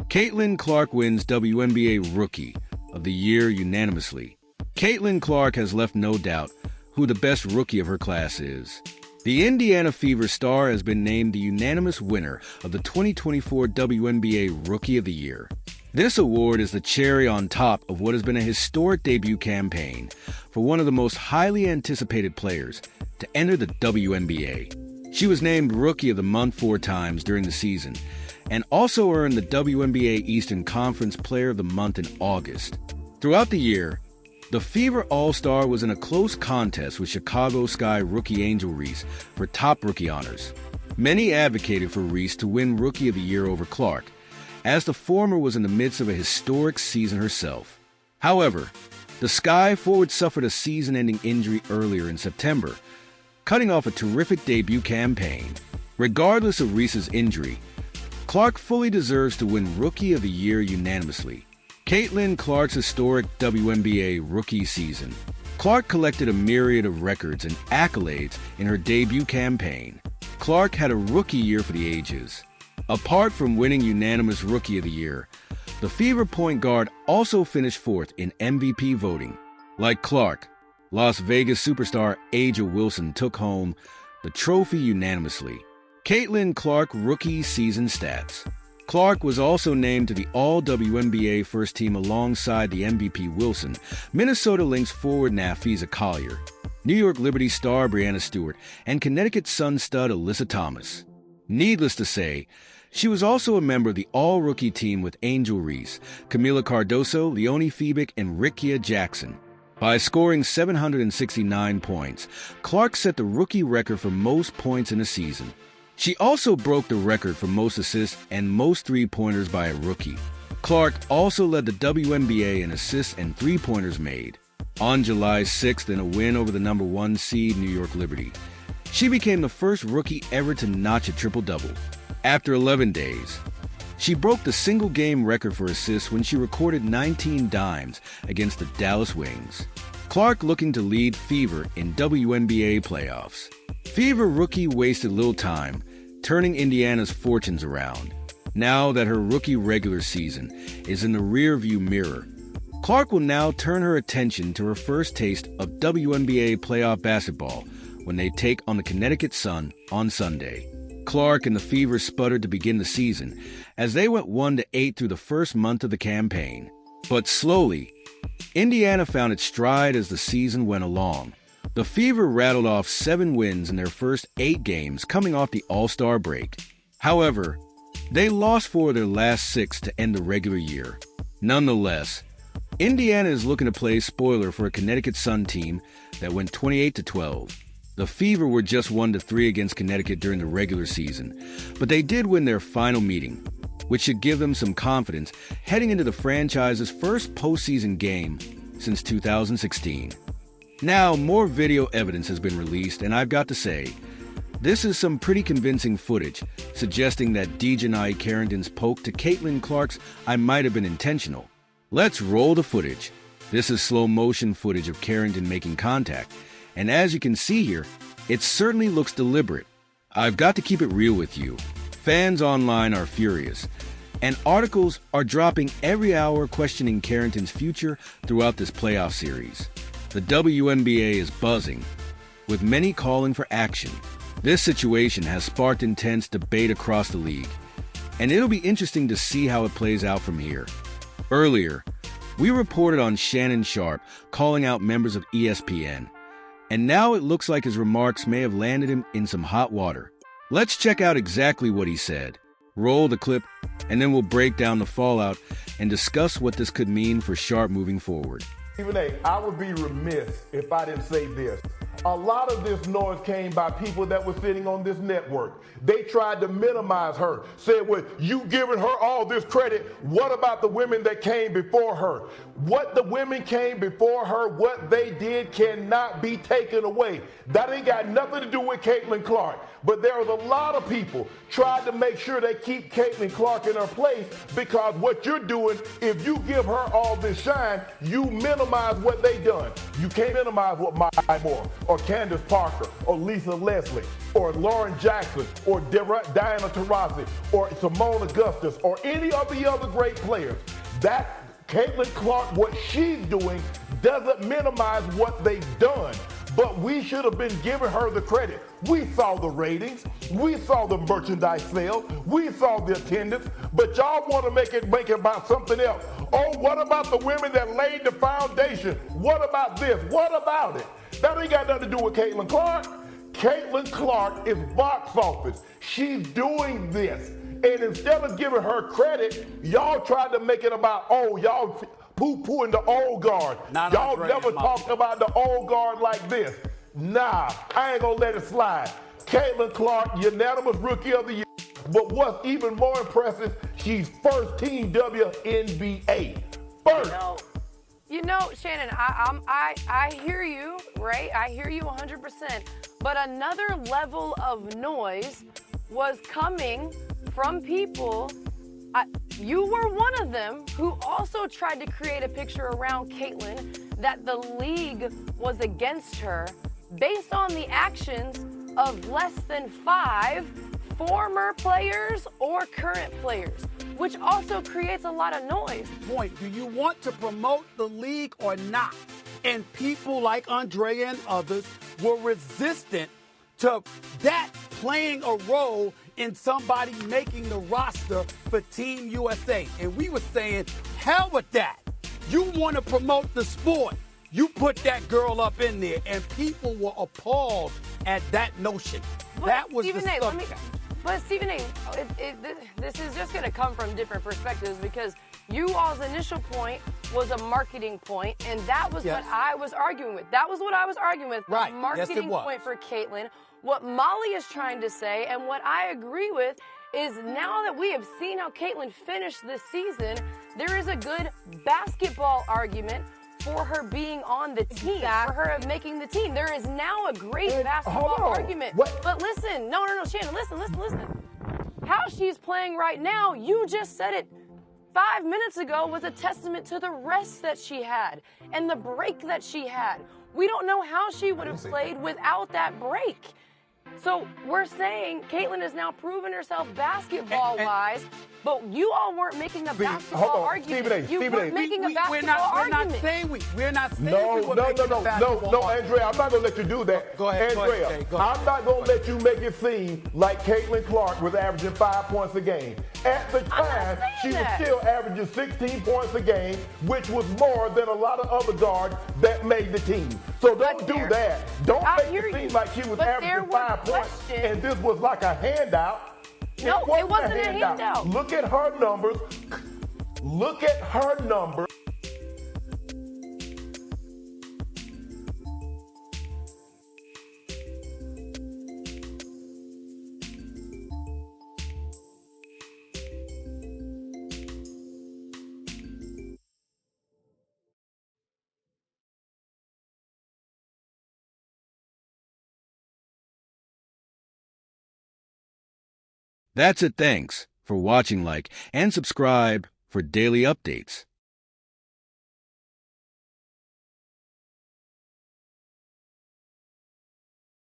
Caitlin Clark wins WNBA Rookie of the Year unanimously. Caitlin Clark has left no doubt who the best rookie of her class is. The Indiana Fever star has been named the unanimous winner of the 2024 WNBA Rookie of the Year. This award is the cherry on top of what has been a historic debut campaign for one of the most highly anticipated players to enter the WNBA. She was named Rookie of the Month 4 times during the season and also earned the WNBA Eastern Conference Player of the Month in August. Throughout the year, the Fever All-Star was in a close contest with Chicago Sky rookie Angel Reese for top rookie honors. Many advocated for Reese to win Rookie of the Year over Clark, as the former was in the midst of a historic season herself. However, the Sky forward suffered a season-ending injury earlier in September, cutting off a terrific debut campaign. Regardless of Reese's injury, Clark fully deserves to win Rookie of the Year unanimously. Caitlin Clark's historic WNBA rookie season. Clark collected a myriad of records and accolades in her debut campaign. Clark had a rookie year for the ages. Apart from winning unanimous Rookie of the Year, the Fever point guard also finished fourth in MVP voting. Like Clark, Las Vegas superstar A'ja Wilson took home the trophy unanimously. Caitlin Clark rookie season stats. Clark was also named to the All-WNBA First-Team alongside the MVP Wilson, Minnesota Lynx forward Nafisa Collier, New York Liberty star Breanna Stewart, and Connecticut Sun stud Alyssa Thomas. Needless to say, she was also a member of the All-Rookie team with Angel Reese, Camila Cardoso, Leonie Febick, and Rickea Jackson. By scoring 769 points, Clark set the rookie record for most points in a season. She also broke the record for most assists and most three-pointers by a rookie. Clark also led the WNBA in assists and three-pointers made. On July 6th, in a win over the number 1 seed New York Liberty, she became the first rookie ever to notch a triple-double. After 11 days, she broke the single-game record for assists when she recorded 19 dimes against the Dallas Wings. Clark looking to lead Fever in WNBA playoffs. Fever rookie wasted little time, turning Indiana's fortunes around. Now that her rookie regular season is in the rearview mirror, Clark will now turn her attention to her first taste of WNBA playoff basketball when they take on the Connecticut Sun on Sunday. Clark and the Fever sputtered to begin the season as they went 1-8 through the first month of the campaign. But slowly, Indiana found its stride as the season went along. The Fever rattled off 7 wins in their first 8 games coming off the All-Star break. However, they lost 4 of their last 6 to end the regular year. Nonetheless, Indiana is looking to play spoiler for a Connecticut Sun team that went 28-12. The Fever were just 1-3 against Connecticut during the regular season, but they did win their final meeting, which should give them some confidence heading into the franchise's first postseason game since 2016. Now, more video evidence has been released, and I've got to say, this is some pretty convincing footage suggesting that Dejanai Carrington's poke to Caitlin Clark's "I might have been intentional." Let's roll the footage. This is slow-motion footage of Carrington making contact, and as you can see here, it certainly looks deliberate. I've got to keep it real with you. Fans online are furious, and articles are dropping every hour questioning Carrington's future throughout this playoff series. The WNBA is buzzing, with many calling for action. This situation has sparked intense debate across the league, and it'll be interesting to see how it plays out from here. Earlier, we reported on Shannon Sharpe calling out members of ESPN, and now it looks like his remarks may have landed him in some hot water. Let's check out exactly what he said. Roll the clip, and then we'll break down the fallout and discuss what this could mean for Sharpe moving forward. Stephen A., I would be remiss if I didn't say this. A lot of this noise came by people that were sitting on this network. They tried to minimize her, said, well, you giving her all this credit. What about the women that came before her? What the women came before her, what they did cannot be taken away. That ain't got nothing to do with Caitlin Clark. But there was a lot of people trying to make sure they keep Caitlin Clark in her place, because what you're doing, if you give her all this shine, you minimize what they done. You can't minimize what Maya Moore or Candace Parker or Lisa Leslie or Lauren Jackson or Diana Taurasi or Simone Augustus or any of the other great players. That Caitlin Clark, what she's doing doesn't minimize what they've done, but we should have been giving her the credit. We saw the ratings, we saw the merchandise sales, we saw the attendance, but y'all want to make it about something else. Oh, what about the women that laid the foundation? What about this? What about it? That ain't got nothing to do with Caitlin Clark. Caitlin Clark is box office. She's doing this. And instead of giving her credit, y'all tried to make it about, oh, y'all poo-pooing the old guard. Y'all never talked about the old guard like this. Nah, I ain't gonna let it slide. Caitlin Clark, unanimous Rookie of the Year. But what's even more impressive, she's first-team WNBA. First. You know, Shannon, I hear you, right? I hear you 100%. But another level of noise was coming from people, you were one of them, who also tried to create a picture around Caitlin that the league was against her based on the actions of less than 5 former players or current players, which also creates a lot of noise. Point, do you want to promote the league or not? And people like Andrea and others were resistant to that playing a role in somebody making the roster for Team USA. And we were saying, hell with that. You want to promote the sport. You put that girl up in there. And people were appalled at that notion. But that was Stephen the A, subject. But Stephen A, this is just going to come from different perspectives, because you all's initial point was a marketing point, and that was what I was arguing with. That was what I was arguing with. Right. The marketing point for Caitlin. What Molly is trying to say, and what I agree with, is now that we have seen how Caitlin finished this season, there is a good basketball argument for her being on the team, for her making the team. There is now a great basketball argument. But listen, no, Shannon, listen. How she's playing right now, you just said it 5 minutes ago, was a testament to the rest that she had and the break that she had. We don't know how she would have played without that break. So we're saying Caitlin has now proven herself basketball-wise, but you all weren't making a basketball argument. You weren't making a basketball argument. We're not saying No, Andrea, I'm not going to let you do that. Go ahead, Andrea, I'm not going to let you make it seem like Caitlin Clark was averaging 5 points a game. At the time, she was still averaging 16 points a game, which was more than a lot of other guards that made the team. So don't do that. Don't make it seem like she was averaging 5 points and this was like a handout. No, it wasn't a handout. Look at her numbers. Look at her numbers. That's it. Thanks for watching, like, and subscribe for daily updates.